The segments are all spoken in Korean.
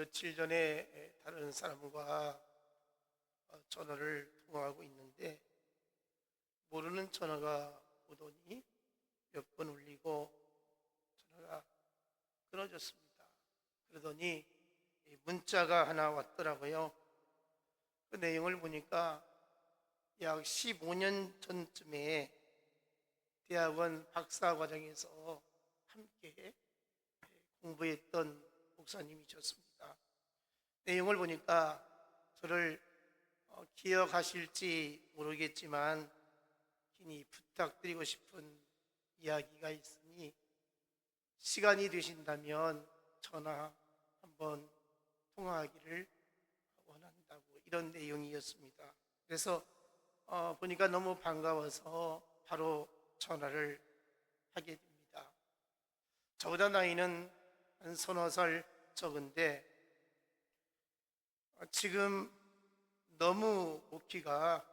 며칠 전에 다른 사람과 전화를 통화하고 있는데 모르는 전화가 오더니 몇 번 울리고 전화가 끊어졌습니다. 그러더니 문자가 하나 왔더라고요. 그 내용을 보니까 약 15년 전쯤에 대학원 박사과정에서 함께 공부했던 목사님이셨습니다. 내용을 보니까 저를 기억하실지 모르겠지만 긴히 부탁드리고 싶은 이야기가 있으니 시간이 되신다면 전화 한번 통화하기를 원한다고, 이런 내용이었습니다. 그래서 보니까 너무 반가워서 바로 전화를 하게 됩니다. 저보다 나이는 한 서너 살 적은데 지금 너무 먹기가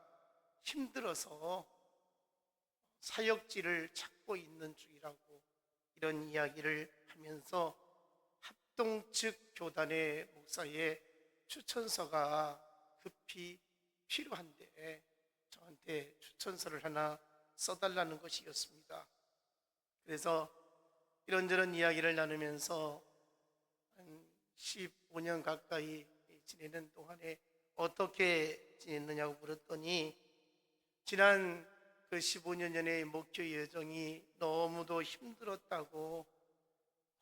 힘들어서 사역지를 찾고 있는 중이라고, 이런 이야기를 하면서 합동 측 교단의 목사의 추천서가 급히 필요한데 저한테 추천서를 하나 써달라는 것이었습니다. 그래서 이런저런 이야기를 나누면서 한 15년 가까이 지내는 동안에 어떻게 지냈느냐고 물었더니 지난 그 15년 전의 목표 여정이 너무도 힘들었다고,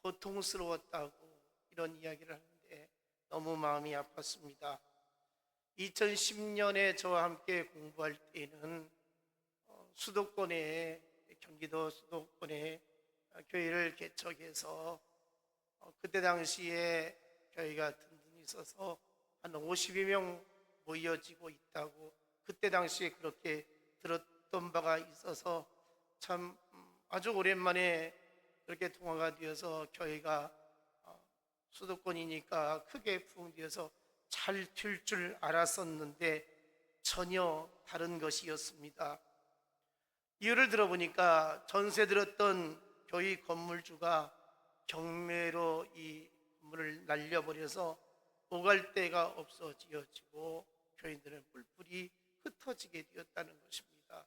고통스러웠다고, 이런 이야기를 하는데 너무 마음이 아팠습니다. 2010년에 저와 함께 공부할 때에는 수도권에, 경기도 수도권에 교회를 개척해서 그때 당시에 교회가 든든히 있어서 한 50여 명 모여지고 있다고, 그때 당시에 그렇게 들었던 바가 있어서 참 아주 오랜만에 그렇게 통화가 되어서 교회가 수도권이니까 크게 부흥되어서 잘 될 줄 알았었는데 전혀 다른 것이었습니다. 이유를 들어보니까 전세 들었던 교회 건물주가 경매로 이 건물을 날려버려서 오갈 데가 없어지고 교인들은 뿔뿔이 흩어지게 되었다는 것입니다.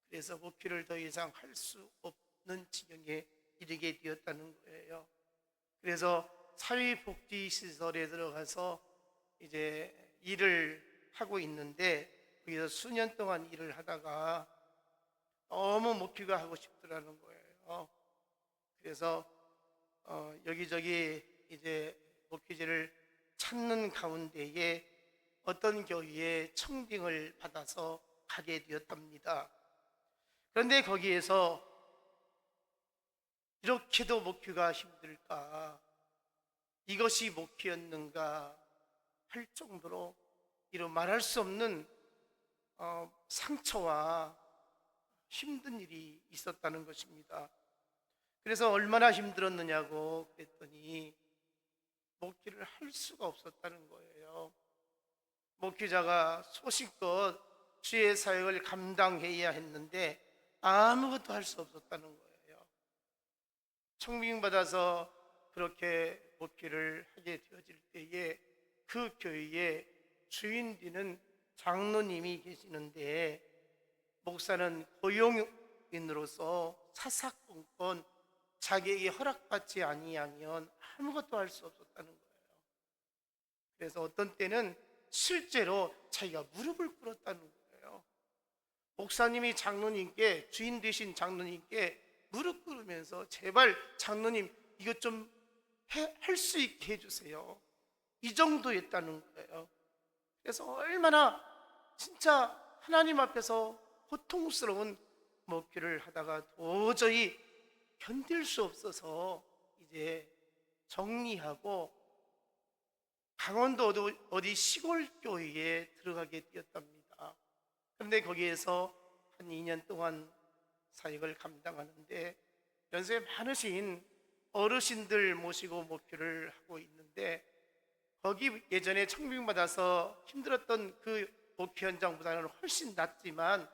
그래서 목회를 더 이상 할 수 없는 지경에 이르게 되었다는 거예요. 그래서 사회복지시설에 들어가서 이제 일을 하고 있는데 거기서 수년 동안 일을 하다가 너무 목회가 하고 싶더라는 거예요. 그래서 여기저기 이제 목회지를 찾는 가운데에 어떤 교회에 청빙을 받아서 가게 되었답니다. 그런데 거기에서 이렇게도 목회가 힘들까, 이것이 목회였는가 할 정도로 이런 말할 수 없는 상처와 힘든 일이 있었다는 것입니다. 그래서 얼마나 힘들었느냐고 그랬더니 목회를 할 수가 없었다는 거예요. 목회자가 소신껏 주의 사역을 감당해야 했는데 아무것도 할 수 없었다는 거예요. 청빙받아서 그렇게 목회를 하게 되어질 때에 그 교회에 주인 되는 장로님이 계시는데 목사는 고용인으로서 사사건건 자기에게 허락받지 아니하면 아무것도 할 수 없었다는 거예요. 그래서 어떤 때는 실제로 자기가 무릎을 꿇었다는 거예요. 목사님이 장로님께, 주인 되신 장로님께 무릎 꿇으면서 제발 장로님 이것 좀 할 수 있게 해주세요, 이 정도였다는 거예요. 그래서 얼마나 진짜 하나님 앞에서 고통스러운 목회를 하다가 도저히 견딜 수 없어서 이제 정리하고 강원도 어디 시골 교회에 들어가게 되었답니다. 그런데 거기에서 한 2년 동안 사역을 감당하는데 연세 많으신 어르신들 모시고 목회를 하고 있는데 거기 예전에 청빙받아서 힘들었던 그 목회 현장보다는 훨씬 낫지만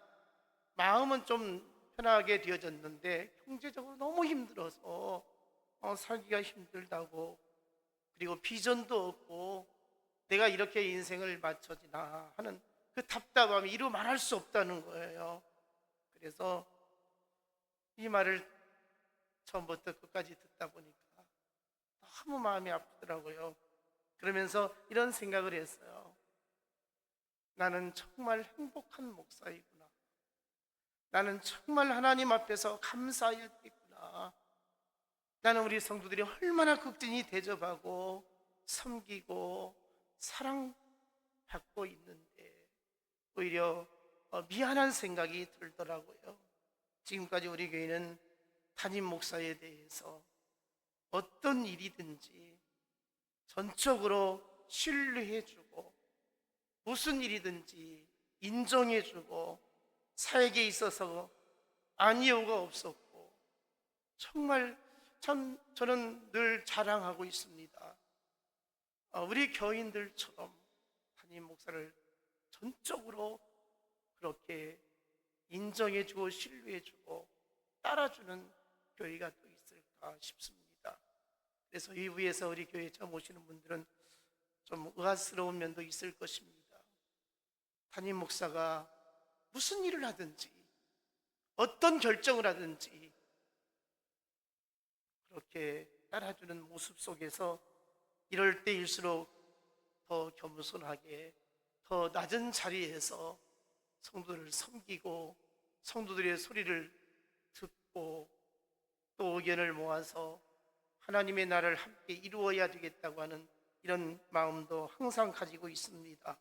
마음은 좀 편하게 되어졌는데 경제적으로 너무 힘들어서 살기가 힘들다고 그리고 비전도 없고 내가 이렇게 인생을 마쳐지나 하는 그 답답함이 이루 말할 수 없다는 거예요. 그래서 이 말을 처음부터 끝까지 듣다 보니까 너무 마음이 아프더라고요. 그러면서 이런 생각을 했어요. 나는 정말 행복한 목사이구나. 나는 정말 하나님 앞에서 감사해야겠구나. 나는 우리 성도들이 얼마나 극진히 대접하고 섬기고 사랑받고 있는데 오히려 미안한 생각이 들더라고요. 지금까지 우리 교회는 담임 목사에 대해서 어떤 일이든지 전적으로 신뢰해주고 무슨 일이든지 인정해주고 사역에 있어서 아니오가 없었고 정말 참 저는 늘 자랑하고 있습니다. 우리 교인들처럼 담임 목사를 전적으로 그렇게 인정해주고 신뢰해주고 따라주는 교회가 또 있을까 싶습니다. 그래서 이부에서 우리 교회에 처음 오시는 분들은 좀 의아스러운 면도 있을 것입니다. 담임 목사가 무슨 일을 하든지 어떤 결정을 하든지 그렇게 따라주는 모습 속에서 이럴 때일수록 더 겸손하게 더 낮은 자리에서 성도들을 섬기고 성도들의 소리를 듣고 또 의견을 모아서 하나님의 나라를 함께 이루어야 되겠다고 하는 이런 마음도 항상 가지고 있습니다.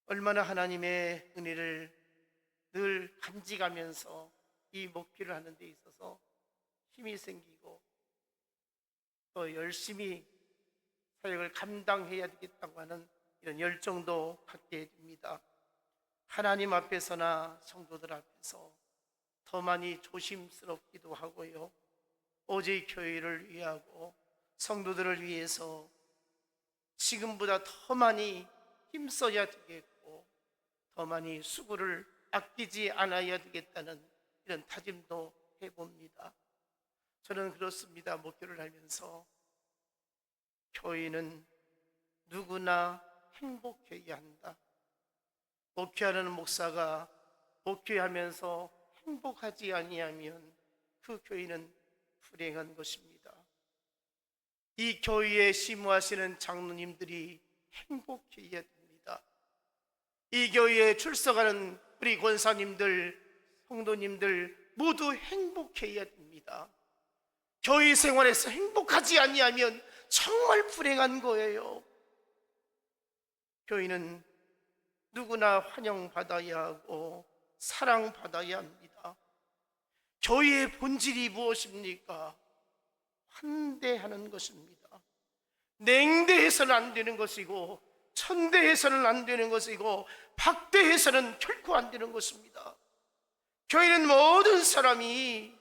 얼마나 하나님의 은혜를 늘 간직하면서 이 목표를 하는 데 있어서 힘이 생기고 또 열심히 사역을 감당해야 되겠다고 하는 이런 열정도 갖게 됩니다. 하나님 앞에서나 성도들 앞에서 더 많이 조심스럽기도 하고요. 오직 교회를 위하고 성도들을 위해서 지금보다 더 많이 힘써야 되겠고 더 많이 수고를 아끼지 않아야 되겠다는 이런 다짐도 해봅니다. 저는 그렇습니다. 목회를 하면서 교회는 누구나 행복해야 한다. 목회하는 목사가 목회하면서 행복하지 아니하면 그 교회는 불행한 것입니다. 이 교회에 심무하시는 장로님들이 행복해야 됩니다. 이 교회에 출석하는 우리 권사님들, 성도님들 모두 행복해야 됩니다. 교회 생활에서 행복하지 아니하면 정말 불행한 거예요. 교회는 누구나 환영받아야 하고 사랑받아야 합니다. 교회의 본질이 무엇입니까? 환대하는 것입니다. 냉대해서는 안 되는 것이고 천대해서는 안 되는 것이고 박대해서는 결코 안 되는 것입니다. 교회는 모든 사람이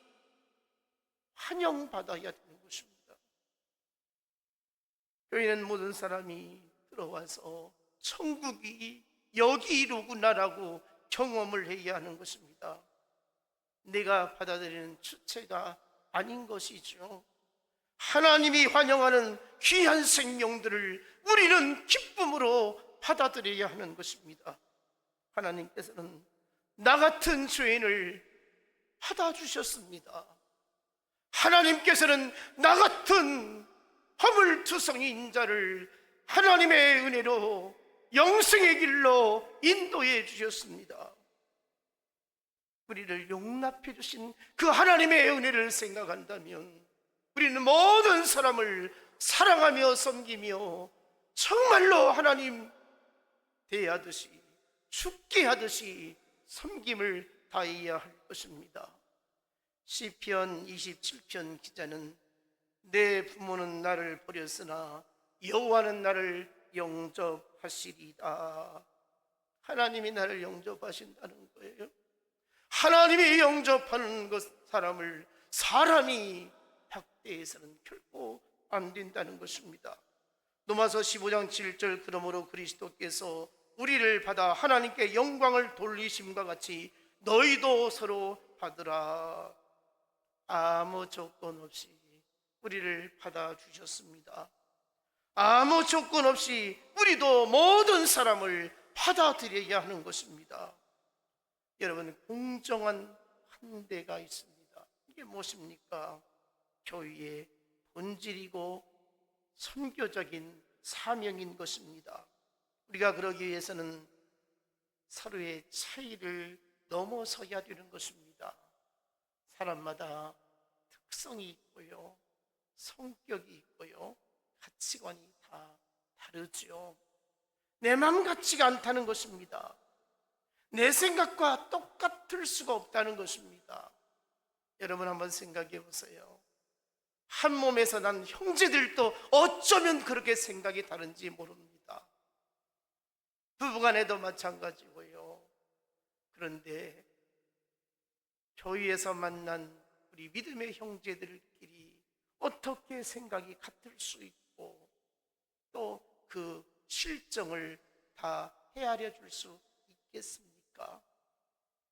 환영받아야 되는 것입니다. 교회는 모든 사람이 들어와서 천국이 여기로구나라고 경험을 해야 하는 것입니다. 내가 받아들이는 주체가 아닌 것이죠. 하나님이 환영하는 귀한 생명들을 우리는 기쁨으로 받아들여야 하는 것입니다. 하나님께서는 나 같은 죄인을 받아주셨습니다. 하나님께서는 나 같은 허물투성이인 자를 하나님의 은혜로 영생의 길로 인도해 주셨습니다. 우리를 용납해 주신 그 하나님의 은혜를 생각한다면 우리는 모든 사람을 사랑하며 섬기며 정말로 하나님 대하듯이 죽게 하듯이 섬김을 다해야 할 것입니다. 시편 27편 기자는 내 부모는 나를 버렸으나 여호와는 나를 영접하시리다. 하나님이 나를 영접하신다는 거예요. 하나님이 영접하는 것 사람을 사람이 박대해서는 결코 안 된다는 것입니다. 로마서 15장 7절 그러므로 그리스도께서 우리를 받아 하나님께 영광을 돌리심과 같이 너희도 서로 받으라. 아무 조건 없이 우리를 받아주셨습니다. 아무 조건 없이 우리도 모든 사람을 받아들여야 하는 것입니다. 여러분, 공정한 환대가 있습니다. 이게 무엇입니까? 교회의 본질이고 선교적인 사명인 것입니다. 우리가 그러기 위해서는 서로의 차이를 넘어서야 되는 것입니다. 사람마다 특성이 있고요, 성격이 있고요, 가치관이 다 다르죠. 내 마음 같지가 않다는 것입니다. 내 생각과 똑같을 수가 없다는 것입니다. 여러분 한번 생각해 보세요. 한 몸에서 난 형제들도 어쩌면 그렇게 생각이 다른지 모릅니다. 부부간에도 마찬가지고요. 그런데 교회에서 만난 우리 믿음의 형제들끼리 어떻게 생각이 같을 수 있고 또 그 실정을 다 헤아려 줄 수 있겠습니까?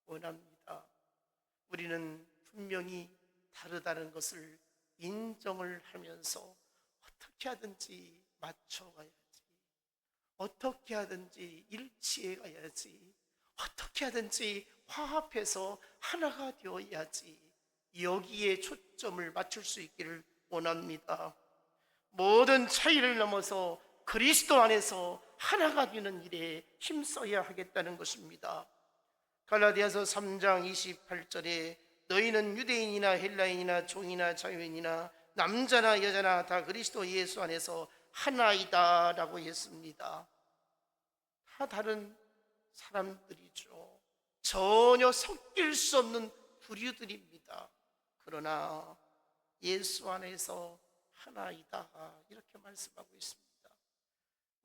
원합니다. 우리는 분명히 다르다는 것을 인정을 하면서 어떻게 하든지 맞춰가야지, 어떻게 하든지 일치해 가야지, 어떻게 하든지 화합해서 하나가 되어야지, 여기에 초점을 맞출 수 있기를 원합니다. 모든 차이를 넘어서 그리스도 안에서 하나가 되는 일에 힘써야 하겠다는 것입니다. 갈라디아서 3장 28절에 너희는 유대인이나 헬라인이나 종이나 자유인이나 남자나 여자나 다 그리스도 예수 안에서 하나이다 라고 했습니다. 다 다른 사람들이죠. 전혀 섞일 수 없는 부류들입니다. 그러나 예수 안에서 하나이다 이렇게 말씀하고 있습니다.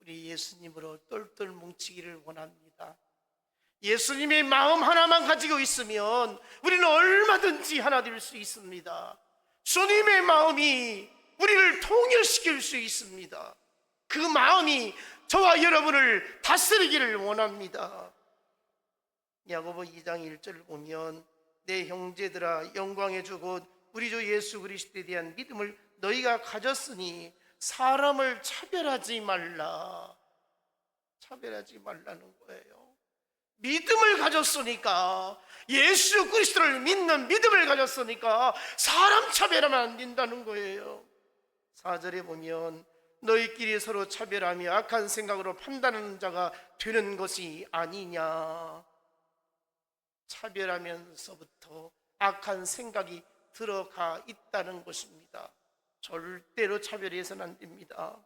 우리 예수님으로 똘똘 뭉치기를 원합니다. 예수님의 마음 하나만 가지고 있으면 우리는 얼마든지 하나 될 수 있습니다. 주님의 마음이 우리를 통일시킬 수 있습니다. 그 마음이 저와 여러분을 다스리기를 원합니다. 야고보 2장 1절을 보면 내 형제들아 영광의 주 곧 우리 주 예수 그리스도에 대한 믿음을 너희가 가졌으니 사람을 차별하지 말라. 차별하지 말라는 거예요. 믿음을 가졌으니까, 예수 그리스도를 믿는 믿음을 가졌으니까 사람 차별하면 안 된다는 거예요. 4절에 보면 너희끼리 서로 차별하며 악한 생각으로 판단하는 자가 되는 것이 아니냐. 차별하면서부터 악한 생각이 들어가 있다는 것입니다. 절대로 차별해서는 안 됩니다.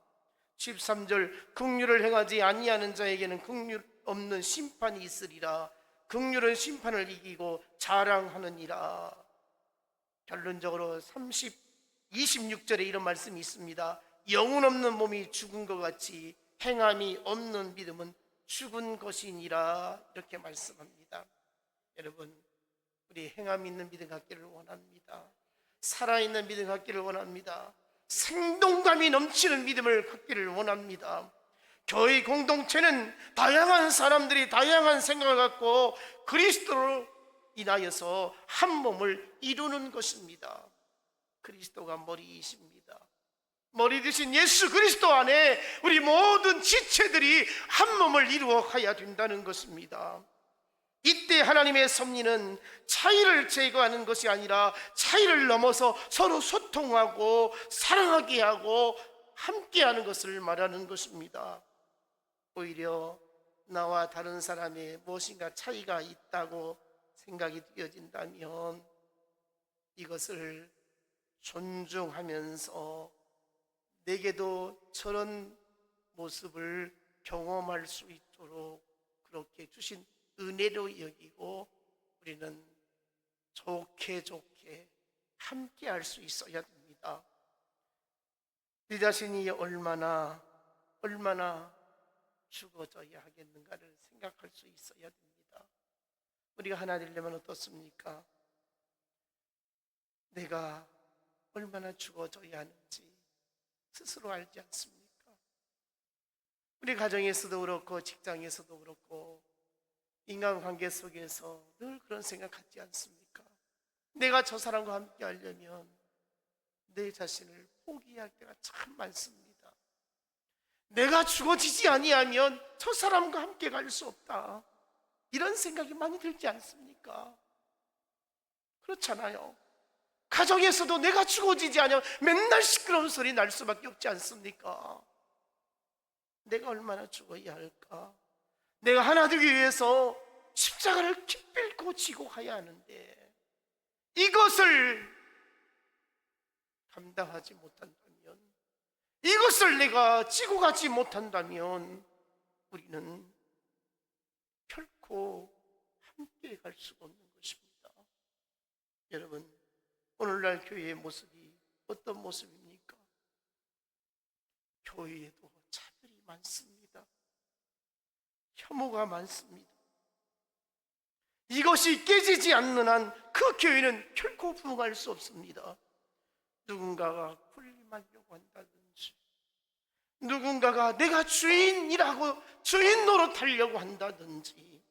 13절 긍휼을 행하지 아니하는 자에게는 긍휼 없는 심판이 있으리라. 긍휼은 심판을 이기고 자랑하느니라. 결론적으로 26절에 이런 말씀이 있습니다. 영혼 없는 몸이 죽은 것 같이 행함이 없는 믿음은 죽은 것이니라. 이렇게 말씀합니다. 여러분, 우리 행함 있는 믿음 갖기를 원합니다. 살아있는 믿음 갖기를 원합니다. 생동감이 넘치는 믿음을 갖기를 원합니다. 교회 공동체는 다양한 사람들이 다양한 생각을 갖고 그리스도로 인하여서 한 몸을 이루는 것입니다. 그리스도가 머리이십니다. 머리 되신 예수 그리스도 안에 우리 모든 지체들이 한 몸을 이루어 가야 된다는 것입니다. 이때 하나님의 섭리는 차이를 제거하는 것이 아니라 차이를 넘어서 서로 소통하고 사랑하게 하고 함께하는 것을 말하는 것입니다. 오히려 나와 다른 사람의 무엇인가 차이가 있다고 생각이 되어진다면 이것을 존중하면서 내게도 저런 모습을 경험할 수 있도록 그렇게 주신 은혜로 여기고 우리는 좋게 함께 할 수 있어야 됩니다. 네 자신이 얼마나 죽어져야 하겠는가를 생각할 수 있어야 됩니다. 우리가 하나 되려면 어떻습니까? 내가 얼마나 죽어져야 하는지 스스로 알지 않습니까? 우리 가정에서도 그렇고 직장에서도 그렇고 인간관계 속에서 늘 그런 생각 갖지 않습니까? 내가 저 사람과 함께 하려면 내 자신을 포기할 때가 참 많습니다. 내가 죽어지지 아니하면 저 사람과 함께 갈 수 없다, 이런 생각이 많이 들지 않습니까? 그렇잖아요. 가정에서도 내가 죽어지지 않으면 맨날 시끄러운 소리 날 수밖에 없지 않습니까? 내가 얼마나 죽어야 할까? 내가 하나 되기 위해서 십자가를 기필코 지고 가야 하는데, 이것을 감당하지 못한다면, 이것을 내가 지고 가지 못한다면 우리는 결코 함께 갈 수가 없는 것입니다. 여러분, 오늘날 교회의 모습이 어떤 모습입니까? 교회에도 차별이 많습니다. 혐오가 많습니다. 이것이 깨지지 않는 한 그 교회는 결코 부흥할 수 없습니다. 누군가가 군림하려고 한다든지, 누군가가 내가 주인이라고 주인 노릇하려고 한다든지,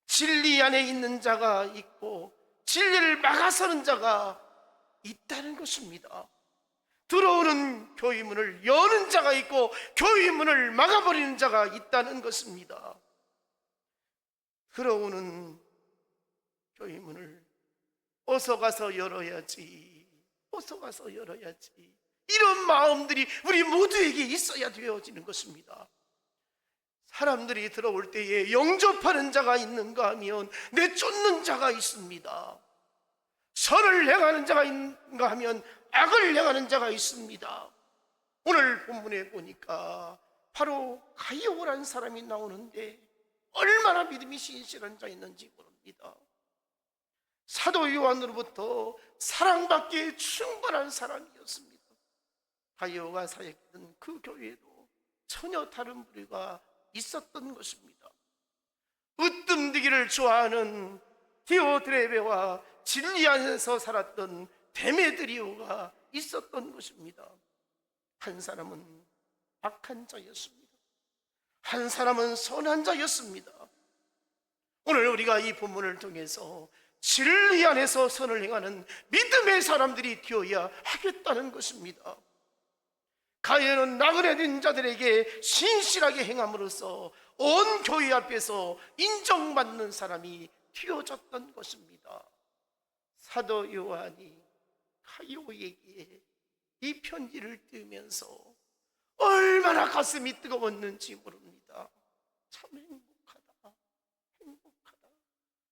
진리 안에 있는 자가 있고 진리를 막아서는 자가 있다는 것입니다. 들어오는 교회 문을 여는 자가 있고 교회 문을 막아버리는 자가 있다는 것입니다. 들어오는 교회 문을 어서 가서 열어야지, 어서 가서 열어야지, 이런 마음들이 우리 모두에게 있어야 되어지는 것입니다. 사람들이 들어올 때에 영접하는 자가 있는가 하면 내쫓는 자가 있습니다. 선을 행하는 자가 있는가 하면 악을 행하는 자가 있습니다. 오늘 본문에 보니까 바로 가이오라는 사람이 나오는데 얼마나 믿음이 신실한 자였는지 모릅니다. 사도 요한으로부터 사랑받기에 충분한 사람이었습니다. 가이오가 사역했던 그 교회에도 전혀 다른 부류가 있었던 것입니다. 으뜸되기를 좋아하는 디오드레베와 진리 안에서 살았던 데메드리오가 있었던 것입니다. 한 사람은 악한 자였습니다. 한 사람은 선한 자였습니다. 오늘 우리가 이 본문을 통해서 진리 안에서 선을 행하는 믿음의 사람들이 되어야 하겠다는 것입니다. 가인은 나그네된 자들에게 신실하게 행함으로써 온 교회 앞에서 인정받는 사람이 되어졌던 것입니다. 사도 요한이 가이오에게 이 편지를 띄우면서 얼마나 가슴이 뜨거웠는지 모릅니다. 참 행복하다, 행복하다,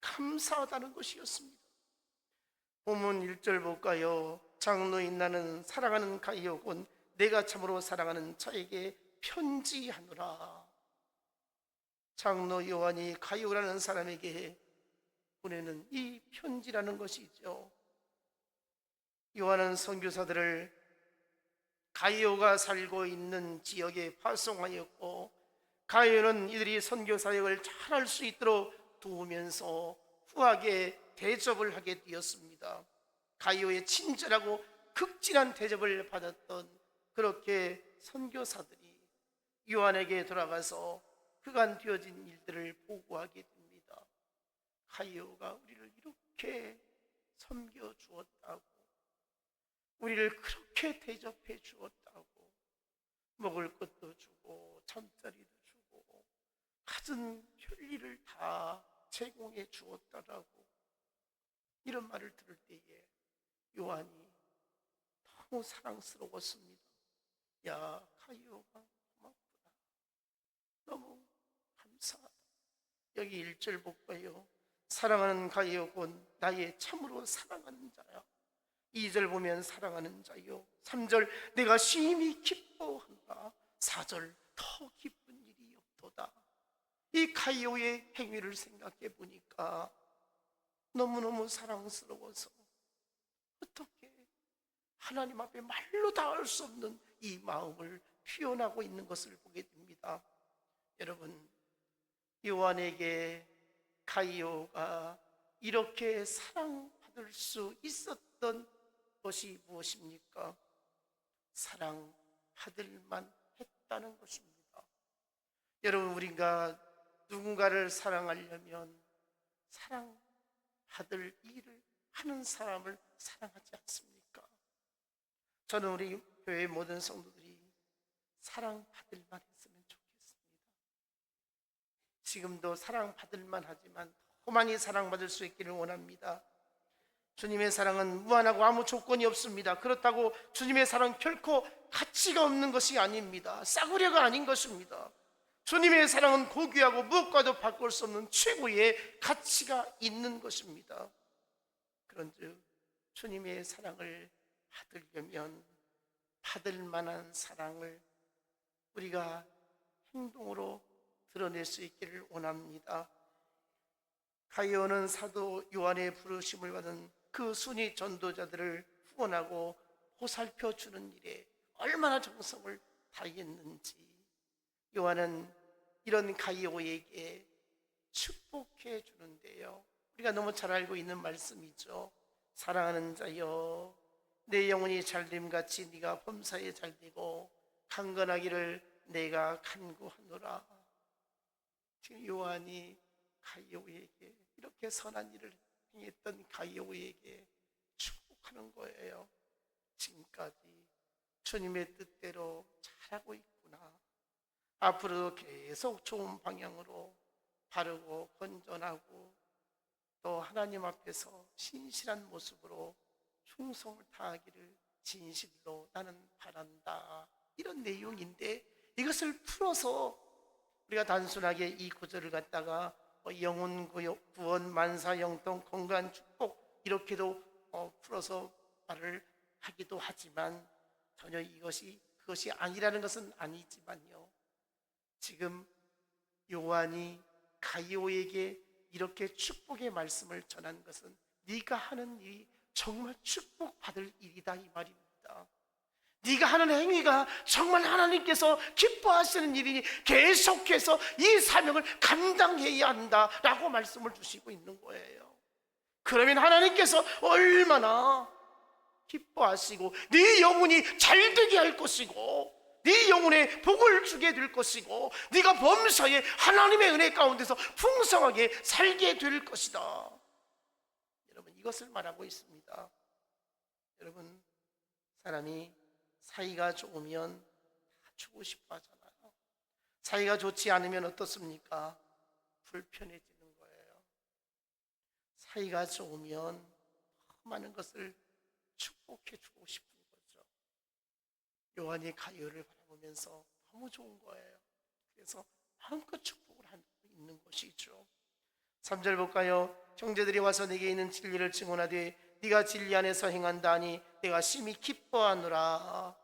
감사하다는 것이었습니다. 본문 1절 볼까요? 장로인 나는 사랑하는 가이오 곧 내가 참으로 사랑하는 자에게 편지하노라. 장로 요한이 가이오라는 사람에게 보내는 이 편지라는 것이죠. 요한은 선교사들을 가이오가 살고 있는 지역에 파송하였고, 가이오는 이들이 선교 사역을 잘할 수 있도록 도우면서 후하게 대접을 하게 되었습니다. 가이오의 친절하고 극진한 대접을 받았던 그렇게 선교사들이 요한에게 돌아가서 그간 되어진 일들을 보고하게 됩니다. 가이오가 우리를 이렇게 섬겨 주었다고, 우리를 그렇게 대접해 주었다고, 먹을 것도 주고 잠자리도 주고 갖은 편리를 다 제공해 주었다라고, 이런 말을 들을 때에 요한이 너무 사랑스러웠습니다. 야, 가이오가 고맙구나, 너무 감사하다. 여기 1절 볼까요? 사랑하는 가이오 곧 나의 참으로 사랑하는 자야. 2절 보면 사랑하는 자요. 3절 내가 심히 기뻐한다. 4절 더 기쁜 일이 없도다. 이 가이오의 행위를 생각해 보니까 너무너무 사랑스러워서 어떻게 하나님 앞에 말로 닿을 수 없는 이 마음을 표현하고 있는 것을 보게 됩니다. 여러분, 요한에게 가이오가 이렇게 사랑받을 수 있었던 것이 무엇입니까? 사랑받을만 했다는 것입니다. 여러분, 우리가 누군가를 사랑하려면 사랑받을 일을 하는 사람을 사랑하지 않습니까? 저는 우리 교회 모든 성도들이 사랑받을 만 했으면 좋겠습니다. 지금도 사랑받을 만 하지만 더 많이 사랑받을 수 있기를 원합니다. 주님의 사랑은 무한하고 아무 조건이 없습니다. 그렇다고 주님의 사랑은 결코 가치가 없는 것이 아닙니다. 싸구려가 아닌 것입니다. 주님의 사랑은 고귀하고 무엇과도 바꿀 수 없는 최고의 가치가 있는 것입니다. 그런즉 주님의 사랑을 받으려면 받을 만한 사랑을 우리가 행동으로 드러낼 수 있기를 원합니다. 가이오는 사도 요한의 부르심을 받은 그 순위 전도자들을 후원하고 보살펴 주는 일에 얼마나 정성을 다했는지 요한은 이런 가이오에게 축복해 주는데요. 우리가 너무 잘 알고 있는 말씀이죠. 사랑하는 자여, 내 영혼이 잘됨같이 네가 범사에 잘되고 강건하기를 내가 간구하노라. 지금 요한이 가이오에게 이렇게 선한 일을 행했던 가이오에게 축복하는 거예요. 지금까지 주님의 뜻대로 잘하고 있구나. 앞으로도 계속 좋은 방향으로 바르고 건전하고 또 하나님 앞에서 신실한 모습으로 충성을 다하기를 진실로 나는 바란다. 이런 내용인데 이것을 풀어서 우리가 단순하게 이 구절을 갖다가 영혼 구원, 만사 영통, 건강 축복 이렇게도 풀어서 말을 하기도 하지만 전혀 그것이 아니라는 것은 아니지만요. 지금 요한이 가이오에게 이렇게 축복의 말씀을 전한 것은 네가 하는 일이 정말 축복받을 일이다 이 말입니다. 네가 하는 행위가 정말 하나님께서 기뻐하시는 일이니 계속해서 이 사명을 감당해야 한다라고 말씀을 주시고 있는 거예요. 그러면 하나님께서 얼마나 기뻐하시고 네 영혼이 잘되게 할 것이고 네 영혼에 복을 주게 될 것이고 네가 범사에 하나님의 은혜 가운데서 풍성하게 살게 될 것이다. 여러분, 이것을 말하고 있습니다. 여러분, 사람이 사이가 좋으면 다 주고 싶어 하잖아요. 사이가 좋지 않으면 어떻습니까? 불편해지는 거예요. 사이가 좋으면 더 많은 것을 축복해 주고 싶은 거죠. 요한이 가이오를 바라보면서 너무 좋은 거예요. 그래서 마음껏 축복을 하고 있는 것이죠. 3절 볼까요? 형제들이 와서 내게 있는 진리를 증언하되 네가 진리 안에서 행한다 하니 내가 심히 기뻐하노라.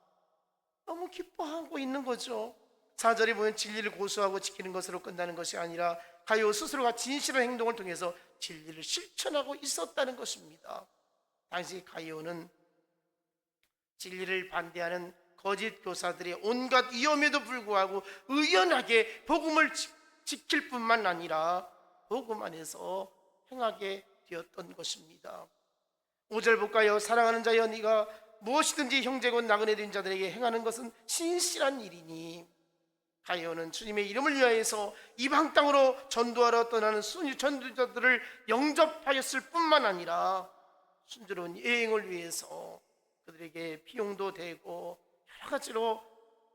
너무 기뻐하고 있는 거죠. 4절에 보면 진리를 고수하고 지키는 것으로 끝나는 것이 아니라 가이오 스스로가 진실한 행동을 통해서 진리를 실천하고 있었다는 것입니다. 당시 가이오는 진리를 반대하는 거짓 교사들의 온갖 위험에도 불구하고 의연하게 복음을 지킬 뿐만 아니라 복음 안에서 행하게 되었던 것입니다. 5절 볼까요? 사랑하는 자여, 네가 무엇이든지 형제고 나그네 된 자들에게 행하는 것은 신실한 일이니. 가이오는 주님의 이름을 위하여서 이방 땅으로 전도하러 떠나는 순위 전도자들을 영접하였을 뿐만 아니라 순조로운 여행을 위해서 그들에게 비용도 되고 여러 가지로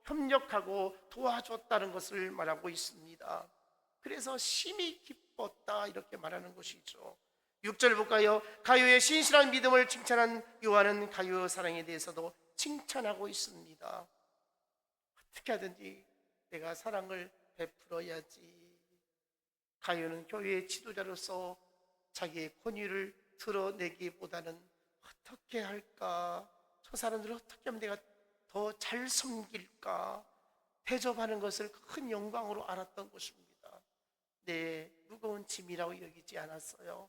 협력하고 도와줬다는 것을 말하고 있습니다. 그래서 심히 기뻤다 이렇게 말하는 것이죠. 6절 볼까요? 가이오의 신실한 믿음을 칭찬한 요한은 가이오 사랑에 대해서도 칭찬하고 있습니다. 어떻게 하든지 내가 사랑을 베풀어야지. 가이오는 교회의 지도자로서 자기의 권위를 드러내기보다는 어떻게 할까? 저 사람들을 어떻게 하면 내가 더 잘 섬길까? 대접하는 것을 큰 영광으로 알았던 것입니다. 내 무거운 짐이라고 여기지 않았어요.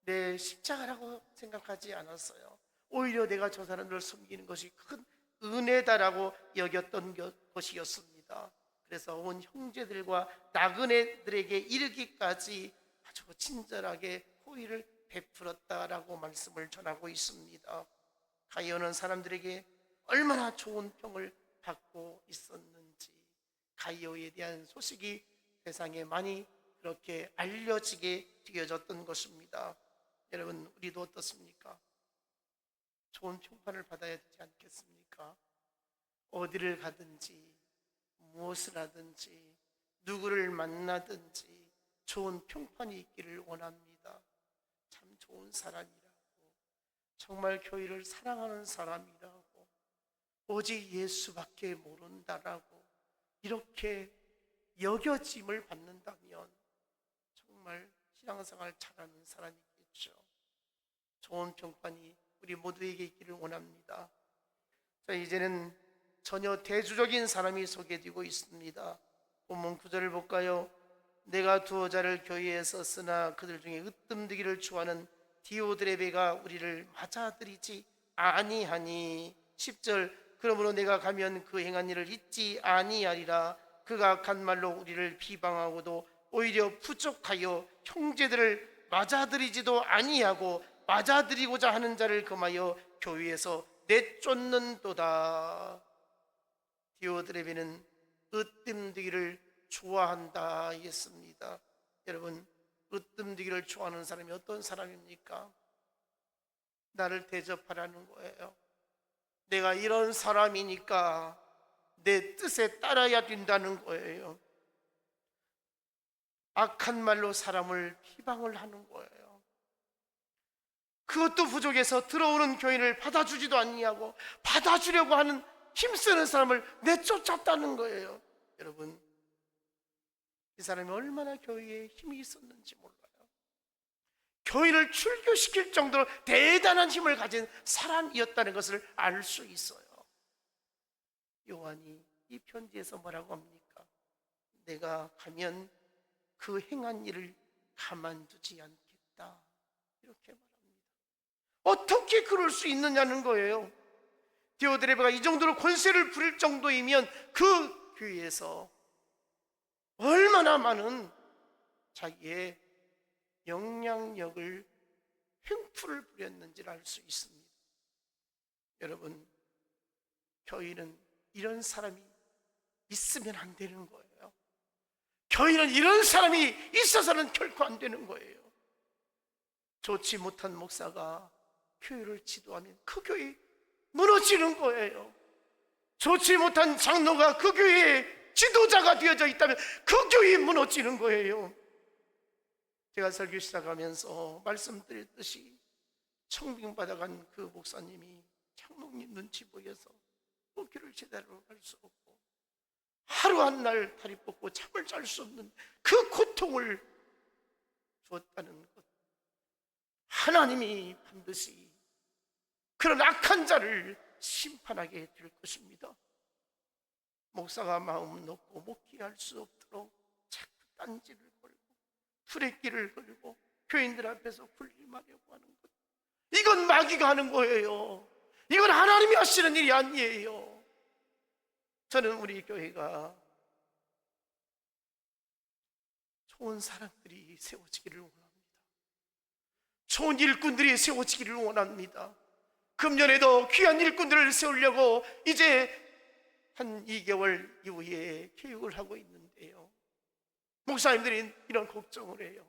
내 십자가라고 생각하지 않았어요. 오히려 내가 저 사람들을 섬기는 것이 큰 은혜다라고 여겼던 것이었습니다. 그래서 온 형제들과 나그네들에게 이르기까지 아주 친절하게 호의를 베풀었다라고 말씀을 전하고 있습니다. 가이오는 사람들에게 얼마나 좋은 평을 받고 있었는지 가이오에 대한 소식이 세상에 많이 그렇게 알려지게 되어졌던 것입니다. 여러분, 우리도 어떻습니까? 좋은 평판을 받아야 되지 않겠습니까? 어디를 가든지 무엇을 하든지 누구를 만나든지 좋은 평판이 있기를 원합니다. 참 좋은 사람이라고, 정말 교회를 사랑하는 사람이라고, 오직 예수밖에 모른다라고 이렇게 여겨짐을 받는다면 정말 신앙생활 잘하는 사람이겠죠. 좋은 평판이 우리 모두에게 있기를 원합니다. 자, 이제는 전혀 대조적인 사람이 소개되고 있습니다. 본문 9절을 볼까요? 내가 두어 자를 교회에 썼으나 그들 중에 으뜸되기를 좋아하는 디오드레베가 우리를 맞아들이지 아니하니. 10절 그러므로 내가 가면 그 행한 일을 잊지 아니하리라. 그가 악한 말로 우리를 비방하고도 오히려 부족하여 형제들을 맞아들이지도 아니하고 맞아들이고자 하는 자를 금하여 교회에서 내쫓는도다. 디오드레베는 으뜸되기를 좋아한다 했습니다. 여러분, 으뜸되기를 좋아하는 사람이 어떤 사람입니까? 나를 대접하라는 거예요. 내가 이런 사람이니까 내 뜻에 따라야 된다는 거예요. 악한 말로 사람을 비방을 하는 거예요. 그것도 부족해서 들어오는 교인을 받아주지도 아니하고 받아주려고 하는 힘쓰는 사람을 내쫓았다는 거예요. 여러분, 이 사람이 얼마나 교회에 힘이 있었는지 몰라요. 교인을 출교시킬 정도로 대단한 힘을 가진 사람이었다는 것을 알 수 있어요. 요한이 이 편지에서 뭐라고 합니까? 내가 가면 그 행한 일을 가만두지 않겠다, 이렇게 말합니다. 어떻게 그럴 수 있느냐는 거예요. 디오드레베가 이 정도로 권세를 부릴 정도이면 그 교회에서 얼마나 많은 자기의 영향력을 횡포를 부렸는지를 알 수 있습니다. 여러분, 교회는 이런 사람이 있으면 안 되는 거예요. 교회는 이런 사람이 있어서는 결코 안 되는 거예요. 좋지 못한 목사가 교회를 지도하면 그 교회 무너지는 거예요. 좋지 못한 장로가 그 교회의 지도자가 되어져 있다면 그 교회에 무너지는 거예요. 제가 설교 시작하면서 말씀드렸듯이 청빙받아간 그 목사님이 장로님 눈치 보여서 목회를 제대로 할 수 없고 하루 한 날 다리 뻗고 잠을 잘 수 없는 그 고통을 주었다는 것, 하나님이 반드시 그런 악한 자를 심판하게 될 것입니다. 목사가 마음 놓고 목회할 수 없도록 자꾸 딴지를 걸고 투레기를 걸고 교인들 앞에서 군림하려고 하는 것, 이건 마귀가 하는 거예요. 이건 하나님이 하시는 일이 아니에요. 저는 우리 교회가 좋은 사람들이 세워지기를 원합니다. 좋은 일꾼들이 세워지기를 원합니다. 금년에도 귀한 일꾼들을 세우려고 이제 한 2개월 이후에 교육을 하고 있는데요, 목사님들이 이런 걱정을 해요.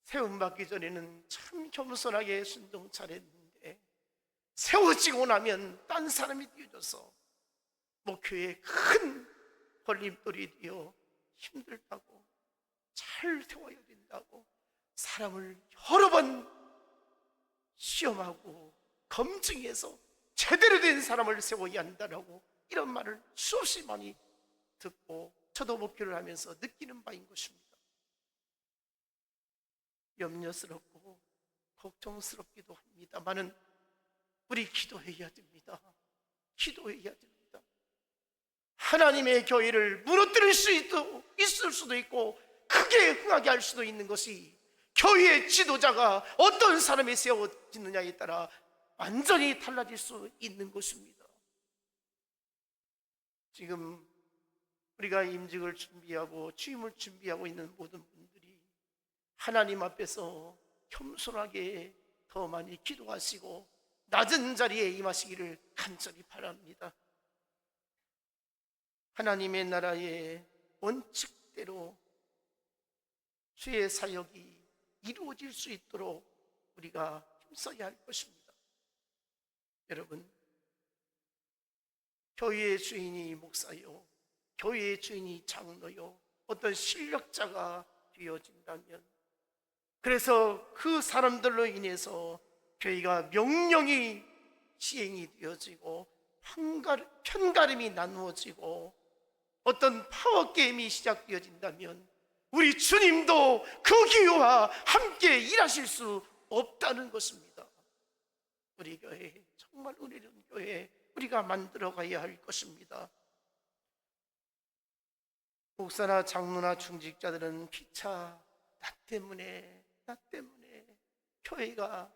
세움받기 전에는 참 겸손하게 순종 잘했는데 세워지고 나면 딴 사람이 뛰어져서 목회에 큰 걸림돌이 되어 힘들다고, 잘 세워야 된다고, 사람을 여러 번 시험하고 검증해서 제대로 된 사람을 세워야 한다라고 이런 말을 수없이 많이 듣고 저도 목회를 하면서 느끼는 바인 것입니다. 염려스럽고 걱정스럽기도 합니다만은 우리 기도해야 됩니다. 기도해야 됩니다. 하나님의 교회를 무너뜨릴 수 있을 수도 있고 크게 흥하게 할 수도 있는 것이 교회의 지도자가 어떤 사람이 세워지느냐에 따라 완전히 달라질 수 있는 것입니다. 지금 우리가 임직을 준비하고 취임을 준비하고 있는 모든 분들이 하나님 앞에서 겸손하게 더 많이 기도하시고 낮은 자리에 임하시기를 간절히 바랍니다. 하나님의 나라의 원칙대로 주의 사역이 이루어질 수 있도록 우리가 힘써야 할 것입니다. 여러분, 교회의 주인이 목사요, 교회의 주인이 장로요, 어떤 실력자가 되어진다면, 그래서 그 사람들로 인해서 교회가 명령이 시행이 되어지고 편가름이 나누어지고 어떤 파워게임이 시작되어진다면 우리 주님도 그 교회와 함께 일하실 수 없다는 것입니다. 우리 교회, 정말 은혜로운 교회 우리가 만들어 가야 할 것입니다. 목사나 장로나 중직자들은 피차 나 때문에 교회가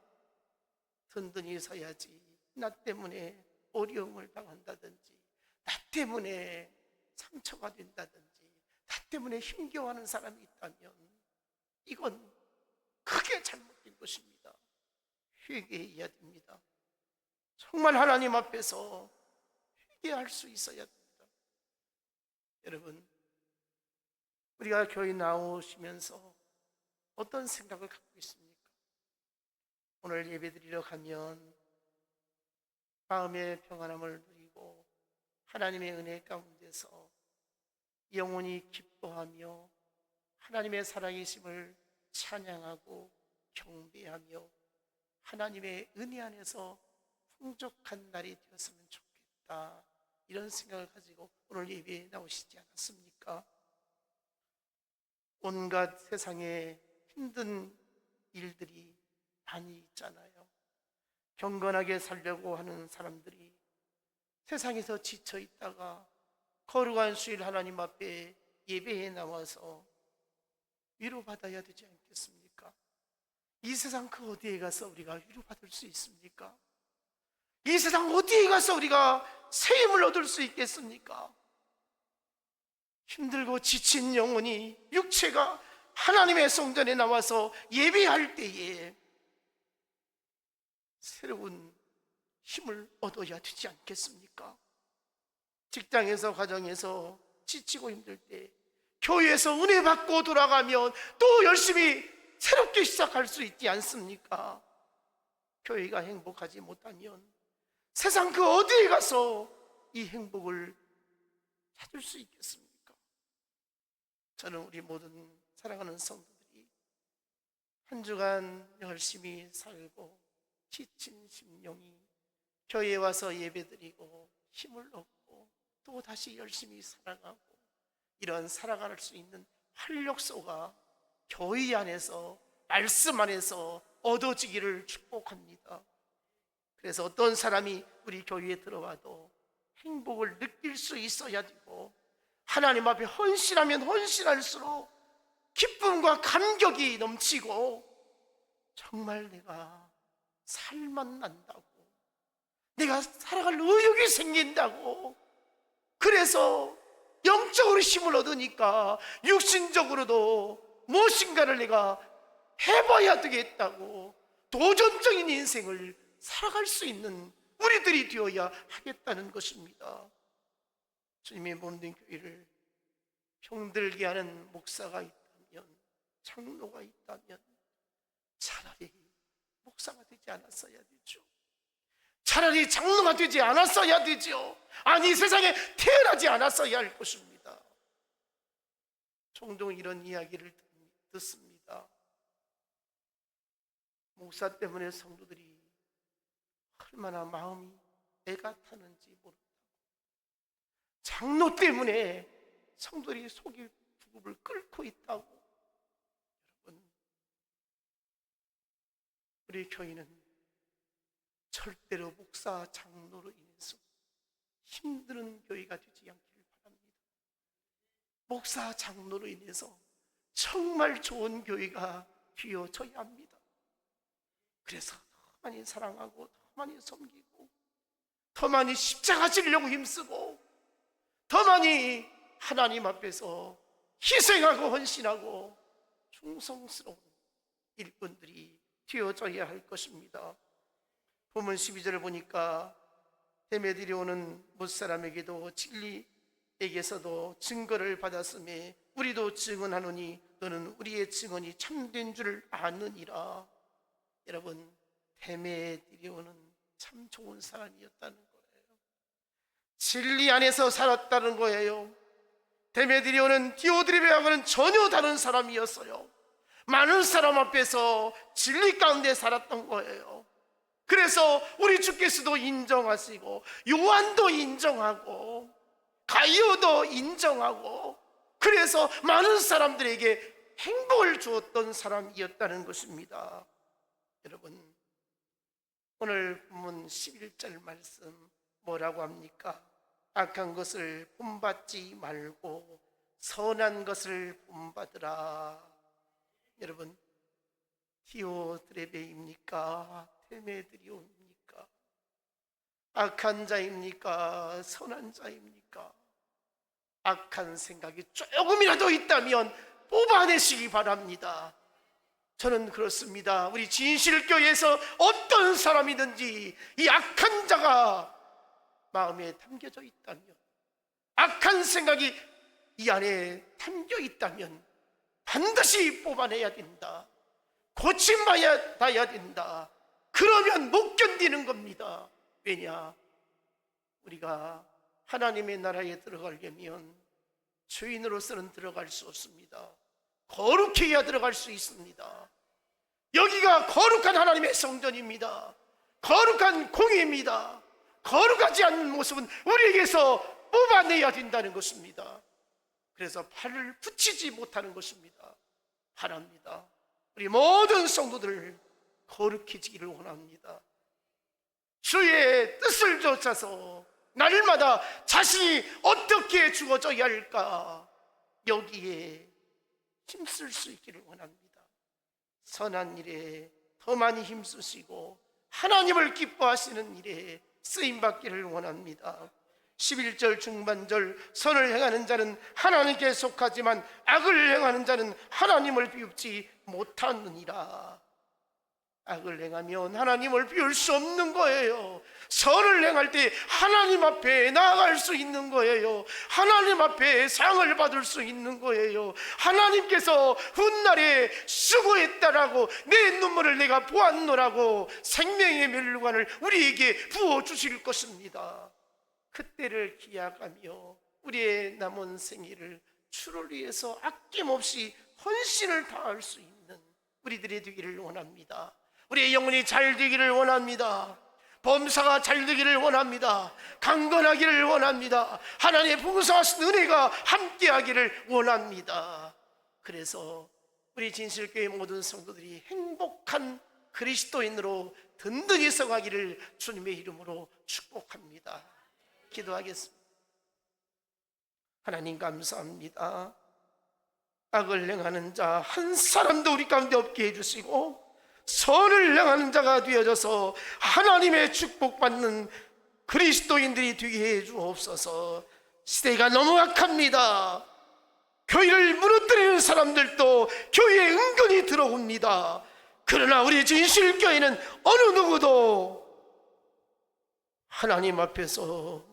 든든히 서야지, 나 때문에 어려움을 당한다든지, 나 때문에 상처가 된다든지, 나 때문에 힘겨워하는 사람이 있다면 이건 크게 잘못된 것입니다. 회개해야 됩니다. 정말 하나님 앞에서 회개할 수 있어야 됩니다. 여러분, 우리가 교회 나오시면서 어떤 생각을 갖고 있습니까? 오늘 예배드리러 가면 마음의 평안함을 누리고 하나님의 은혜 가운데서 영원히 기뻐하며 하나님의 살아계심을 찬양하고 경배하며 하나님의 은혜 안에서 풍족한 날이 되었으면 좋겠다, 이런 생각을 가지고 오늘 예배에 나오시지 않았습니까? 온갖 세상에 힘든 일들이 많이 있잖아요. 경건하게 살려고 하는 사람들이 세상에서 지쳐 있다가 거룩한 수일 하나님 앞에 예배에 나와서 위로받아야 되지 않겠습니까? 이 세상 그 어디에 가서 우리가 위로받을 수 있습니까? 이 세상 어디에 가서 우리가 새 힘을 얻을 수 있겠습니까? 힘들고 지친 영혼이, 육체가 하나님의 성전에 나와서 예배할 때에 새로운 힘을 얻어야 되지 않겠습니까? 직장에서, 가정에서 지치고 힘들 때 교회에서 은혜 받고 돌아가면 또 열심히 새롭게 시작할 수 있지 않습니까? 교회가 행복하지 못하면 세상 그 어디에 가서 이 행복을 찾을 수 있겠습니까? 저는 우리 모든 사랑하는 성도들이 한 주간 열심히 살고 지친 심령이 교회에 와서 예배드리고 힘을 얻고 또 다시 열심히 살아가고 이런 살아갈 수 있는 활력소가 교회 안에서, 말씀 안에서 얻어지기를 축복합니다. 그래서 어떤 사람이 우리 교회에 들어와도 행복을 느낄 수 있어야 되고, 하나님 앞에 헌신하면 헌신할수록 기쁨과 감격이 넘치고 정말 내가 살맛 난다고, 내가 살아갈 의욕이 생긴다고, 그래서 영적으로 힘을 얻으니까 육신적으로도 무엇인가를 내가 해봐야 되겠다고 도전적인 인생을 살아갈 수 있는 우리들이 되어야 하겠다는 것입니다. 주님의 몸된 교회를 병들게 하는 목사가 있다면, 장로가 있다면 차라리 목사가 되지 않았어야 되죠. 차라리 장로가 되지 않았어야 되죠. 아니, 세상에 태어나지 않았어야 할 것입니다. 종종 이런 이야기를 듣습니다. 목사 때문에 성도들이 얼마나 마음이 애가 타는지 모른다고, 장로 때문에 성도들이 속이 부글부글 끓고 있다고. 여러분, 우리 교회는 절대로 목사, 장로로 인해서 힘든 교회가 되지 않기를 바랍니다. 목사, 장로로 인해서 정말 좋은 교회가 되어져야 합니다. 그래서 더 많이 사랑하고, 더 많이 섬기고, 더 많이 십자가 지려고 힘쓰고, 더 많이 하나님 앞에서 희생하고 헌신하고 충성스러운 일꾼들이 되어져야 할 것입니다. 본문 12절을 보니까 데메드리오는 무사람에게도 진리에게서도 증거를 받았으며 우리도 증언하노니 너는 우리의 증언이 참된 줄 아느니라. 여러분, 데메드리오는 참 좋은 사람이었다는 거예요. 진리 안에서 살았다는 거예요. 데메드리오는 디오드레베하고는 전혀 다른 사람이었어요. 많은 사람 앞에서 진리 가운데 살았던 거예요. 그래서 우리 주께서도 인정하시고, 요한도 인정하고, 가이오도 인정하고, 그래서 많은 사람들에게 행복을 주었던 사람이었다는 것입니다. 여러분, 오늘 본문 11절 말씀 뭐라고 합니까? 악한 것을 본받지 말고 선한 것을 본받으라. 여러분, 디오드레베입니까? 데메드리오입니까? 악한 자입니까? 선한 자입니까? 악한 생각이 조금이라도 있다면 뽑아내시기 바랍니다. 저는 그렇습니다. 우리 진실교회에서 어떤 사람이든지 이 악한 자가 마음에 담겨져 있다면, 악한 생각이 이 안에 담겨 있다면 반드시 뽑아내야 된다. 고침받아야 된다. 그러면 못 견디는 겁니다. 왜냐? 우리가 하나님의 나라에 들어가려면 죄인으로서는 들어갈 수 없습니다. 거룩해야 들어갈 수 있습니다. 여기가 거룩한 하나님의 성전입니다. 거룩한 공예입니다. 거룩하지 않는 모습은 우리에게서 뽑아내야 된다는 것입니다. 그래서 팔을 붙이지 못하는 것입니다. 바랍니다. 우리 모든 성도들 거룩해지기를 원합니다. 주의 뜻을 쫓아서 날마다 자신이 어떻게 죽어져야 할까, 여기에 힘쓸 수 있기를 원합니다. 선한 일에 더 많이 힘쓰시고 하나님을 기뻐하시는 일에 쓰임받기를 원합니다. 11절 중반절, 선을 행하는 자는 하나님께 속하지만 악을 행하는 자는 하나님을 비웃지 못하느니라. 악을 행하면 하나님을 비울 수 없는 거예요. 선을 행할 때 하나님 앞에 나아갈 수 있는 거예요. 하나님 앞에 상을 받을 수 있는 거예요. 하나님께서 훗날에 수고했다라고 내 눈물을 내가 보았노라고 생명의 멸류관을 우리에게 부어주실 것입니다. 그때를 기약하며 우리의 남은 생일을 주를 위해서 아낌없이 헌신을 다할 수 있는 우리들이 되기를 원합니다. 우리의 영혼이 잘 되기를 원합니다. 범사가 잘 되기를 원합니다. 강건하기를 원합니다. 하나님의 풍성하신 은혜가 함께하기를 원합니다. 그래서 우리 진실교회 모든 성도들이 행복한 그리스도인으로 든든히 서가기를 주님의 이름으로 축복합니다. 기도하겠습니다. 하나님 감사합니다. 악을 행하는 자 한 사람도 우리 가운데 없게 해주시고 선을 행하는 자가 되어져서 하나님의 축복받는 그리스도인들이 되게 해주옵소서. 시대가 너무 악합니다. 교회를 무너뜨리는 사람들도 교회에 은근히 들어옵니다. 그러나 우리 진실교회는 어느 누구도 하나님 앞에서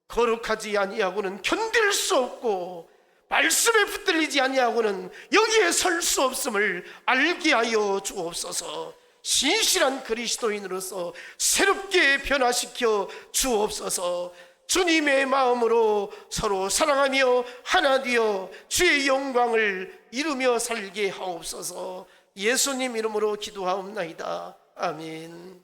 거룩하지 아니하고는 견딜 수 없고 말씀에 붙들리지 아니하고는 여기에 설 수 없음을 알게 하여 주옵소서. 신실한 그리스도인으로서 새롭게 변화시켜 주옵소서. 주님의 마음으로 서로 사랑하며 하나 되어 주의 영광을 이루며 살게 하옵소서. 예수님 이름으로 기도하옵나이다. 아멘.